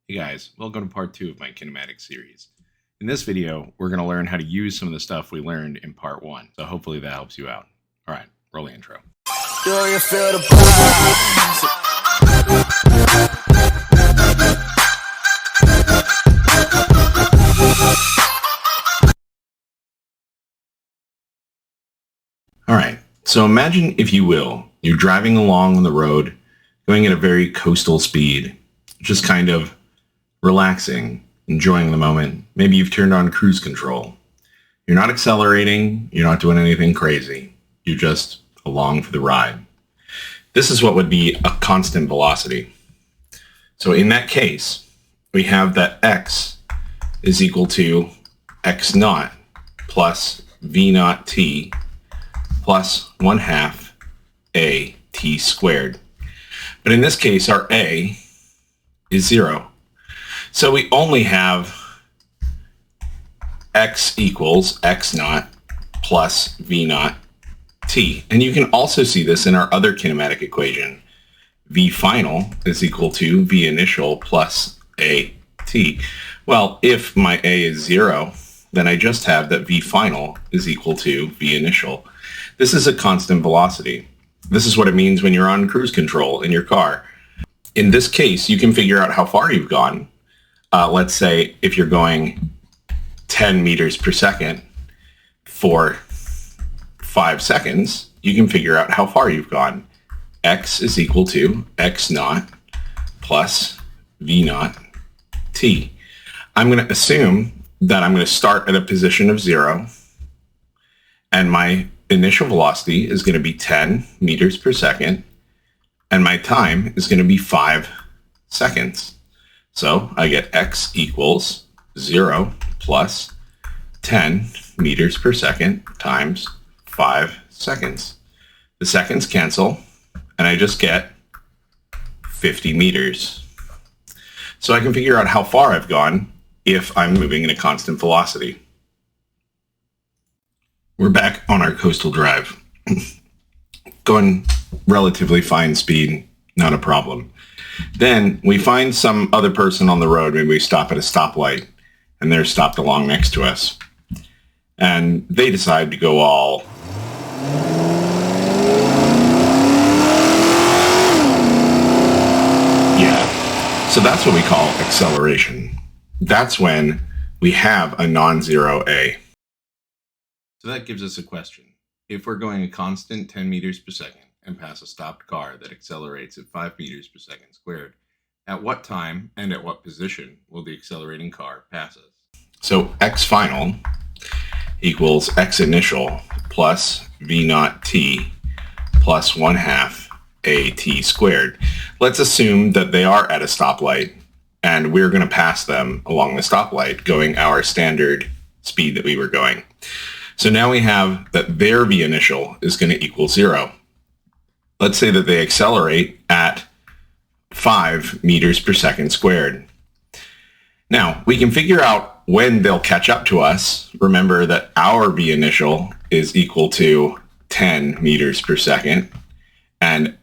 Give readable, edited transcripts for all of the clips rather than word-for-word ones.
Hey guys, welcome to part 2 of my Kinematics series. In this video, we're going to learn how to use some of the stuff we learned in part 1, so hopefully that helps you out. Alright, roll the intro. Do you feel the vibes? Alright, so imagine, if you will, you're driving along on the road, going at a very coastal speed, just kind of relaxing, enjoying the moment. Maybe you've turned on cruise control. You're not accelerating, you're not doing anything crazy. You're just along for the ride. This is what would be a constant velocity. So in that case, we have that x is equal to x naught plus v naught t plus 1/2 a t squared. But in this case, our a is 0. So we only have x equals x naught plus v naught t. And you can also see this in our other kinematic equation. V final is equal to v initial plus a t. Well, if my a is 0, then I just have that v final is equal to v initial. This is a constant velocity. This is what it means when you're on cruise control in your car. In this case, you can figure out how far you've gone. Let's say if you're going 10 meters per second for 5 seconds, you can figure out how far you've gone. X is equal to x naught plus v naught t. I'm going to assume that I'm going to start at a position of 0, and my initial velocity is going to be 10 meters per second, and my time is going to be 5 seconds. So I get x equals 0 plus 10 meters per second times 5 seconds. The seconds cancel, and I just get 50 meters. So I can figure out how far I've gone if I'm moving in a constant velocity. We're back on our coastal drive. Going relatively fine speed, not a problem. Then we find some other person on the road. Maybe we stop at a stoplight and they're stopped along next to us. And they decide to go all So that's what we call acceleration. That's when we have a non-zero a. So that gives us a question. If we're going a constant 10 meters per second and pass a stopped car that accelerates at 5 meters per second squared, at what time and at what position will the accelerating car pass us? So x final equals x initial plus v naught t plus 1/2 a t squared. Let's assume that they are at a stoplight and we're going to pass them along the stoplight going our standard speed that we were going. So now we have that their v initial is going to equal 0. Let's say that they accelerate at 5 meters per second squared. Now, we can figure out when they'll catch up to us. Remember that our v initial is equal to 10 meters per second. And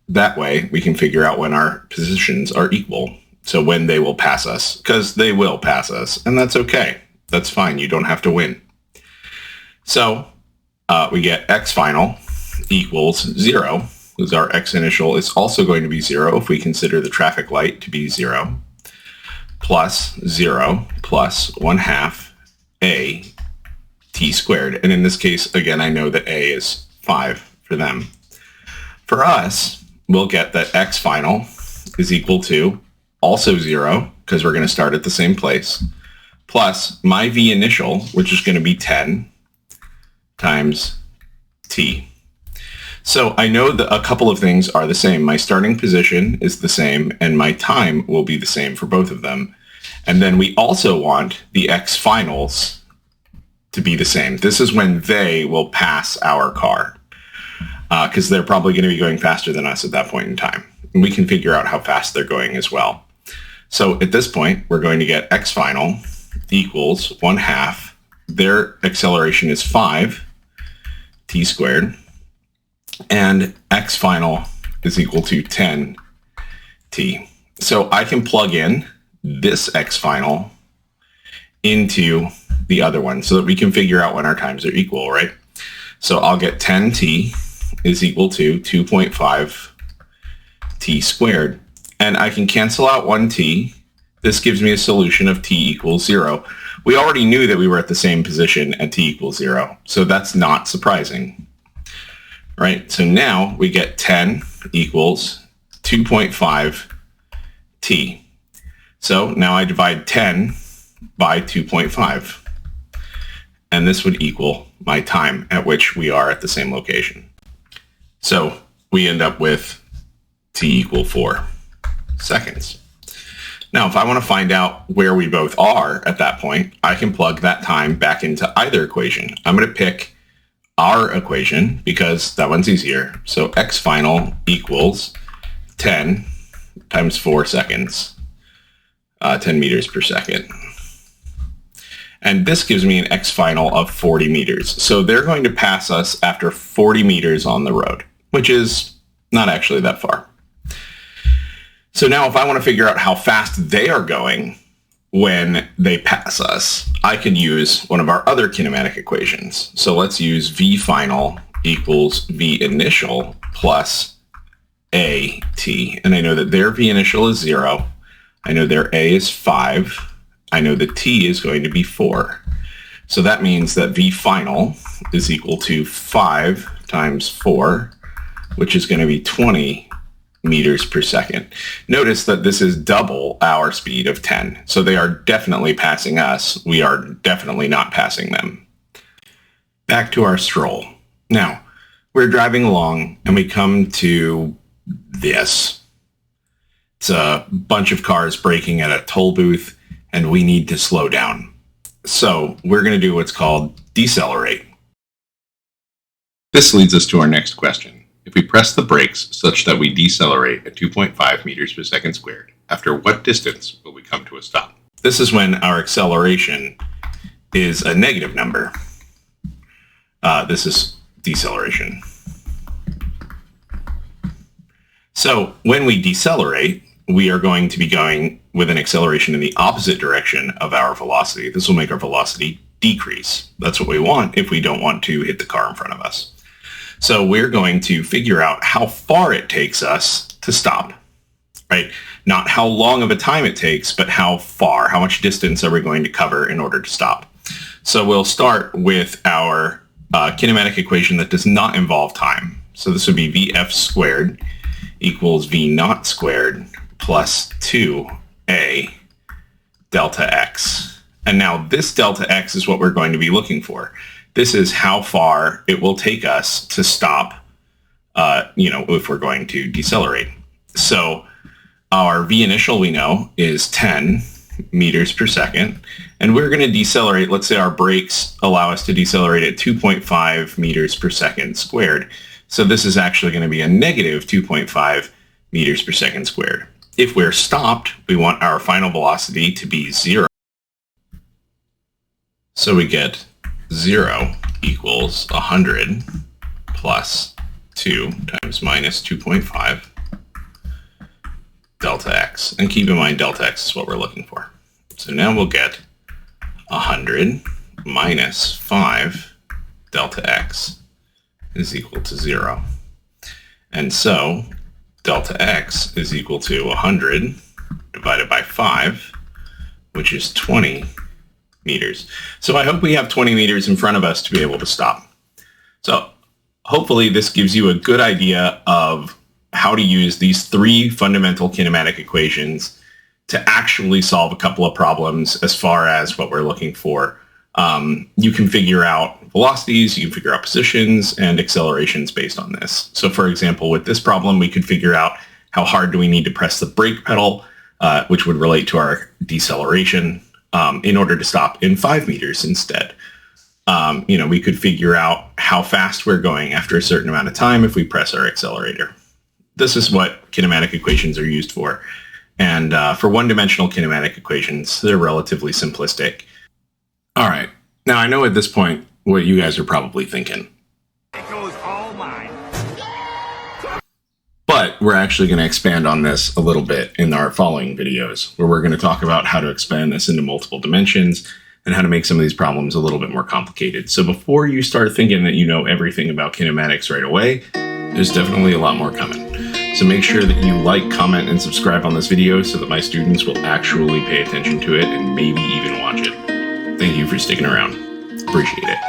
that way, we can figure out when our positions are equal. So when they will pass us, because they will pass us, and that's okay. That's fine. You don't have to win. So we get x final equals 0, because our x initial is also going to be 0 if we consider the traffic light to be 0, plus 0 plus 1/2 a t squared. And in this case, again, I know that a is 5 for them. For us, we'll get that x final is equal to also 0, because we're going to start at the same place, plus my v initial, which is going to be 10 times t. So I know that a couple of things are the same. My starting position is the same, and my time will be the same for both of them. And then we also want the x finals to be the same. This is when they will pass our car, because they're probably going to be going faster than us at that point in time. And we can figure out how fast they're going as well. So at this point, we're going to get x final equals 1/2. Their acceleration is 5 t squared, and x final is equal to 10 t. So I can plug in this x final into the other one so that we can figure out when our times are equal, right? So I'll get 10t is equal to 2.5 t squared. And I can cancel out 1t. This gives me a solution of t equals 0. We already knew that we were at the same position at t equals 0, so that's not surprising, right? So now we get 10 equals 2.5 t. So now I divide 10 by 2.5, and this would equal my time at which we are at the same location. So we end up with t equal 4 seconds. Now, if I want to find out where we both are at that point, I can plug that time back into either equation. I'm going to pick our equation because that one's easier. So x final equals 10 times 4 seconds, 10 meters per second. And this gives me an x final of 40 meters. So they're going to pass us after 40 meters on the road, which is not actually that far. So now if I want to figure out how fast they are going when they pass us, I can use one of our other kinematic equations. So let's use v final equals v initial plus at. And I know that their v initial is 0. I know their a is 5. I know the t is going to be 4. So that means that v final is equal to 5 times 4, which is going to be 20 meters per second. Notice that this is double our speed of 10. So they are definitely passing us. We are definitely not passing them. Back to our stroll. Now, we're driving along and we come to this. It's a bunch of cars braking at a toll booth and we need to slow down. So we're going to do what's called decelerate. This leads us to our next question. If we press the brakes such that we decelerate at 2.5 meters per second squared, after what distance will we come to a stop? This is when our acceleration is a negative number. This is deceleration. So when we decelerate, we are going to be going with an acceleration in the opposite direction of our velocity. This will make our velocity decrease. That's what we want if we don't want to hit the car in front of us. So we're going to figure out how far it takes us to stop, right? Not how long of a time it takes, but how far, how much distance are we going to cover in order to stop? So we'll start with our kinematic equation that does not involve time. So this would be vf squared equals v naught squared plus 2a delta x. And now this delta x is what we're going to be looking for. This is how far it will take us to stop, if we're going to decelerate. So our v initial we know is 10 meters per second, and we're going to decelerate. Let's say our brakes allow us to decelerate at 2.5 meters per second squared. So this is actually going to be a negative 2.5 meters per second squared. If we're stopped, we want our final velocity to be 0. So we get 0 equals 100 plus 2 times minus 2.5 delta x. And keep in mind delta x is what we're looking for. So now we'll get 100 minus 5 delta x is equal to 0. And so delta x is equal to 100 divided by 5, which is 20 meters. So I hope we have 20 meters in front of us to be able to stop. So hopefully this gives you a good idea of how to use these 3 fundamental kinematic equations to actually solve a couple of problems as far as what we're looking for. You can figure out velocities, you can figure out positions and accelerations based on this. So for example, with this problem, we could figure out how hard do we need to press the brake pedal, which would relate to our deceleration, in order to stop in 5 meters instead. We could figure out how fast we're going after a certain amount of time if we press our accelerator. This is what kinematic equations are used for. And for one-dimensional kinematic equations, they're relatively simplistic. All right. Now, I know at this point what you guys are probably thinking. It goes all mine. But But we're actually going to expand on this a little bit in our following videos, where we're going to talk about how to expand this into multiple dimensions and how to make some of these problems a little bit more complicated. So before you start thinking that you know everything about kinematics right away, there's definitely a lot more coming. So make sure that you like, comment, and subscribe on this video so that my students will actually pay attention to it and maybe even watch it. Thank you for sticking around. Appreciate it.